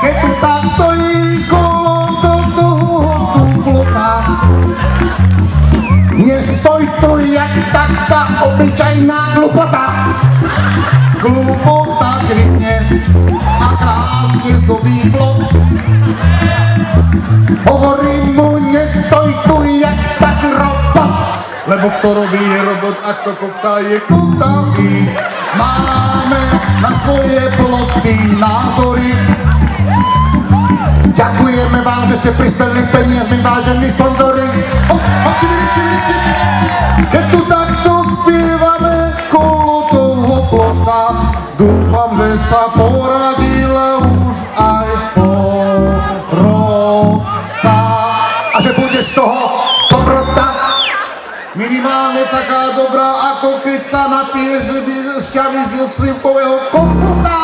Keď tu tak stojíš kolo toho plota, nestoj tu jak taká obyčajná glupota. Glupota kvitne a krásne zdobí plot. Hovorím mu, nestoj tu jak taký robot, lebo kto robí je robot a kto koktá je koktavý. Máme na svoje ploty názory. Ďakujeme vám, že ste prispeli peniazmi, vážení sponzori. Keď tu takto spievame kolo toho plota, dúfam, že sa poradila už aj porota. A že bude z toho dobrota, minimálne taká dobrá, ako keď sa napiješ z ťavy z slivkového kompota.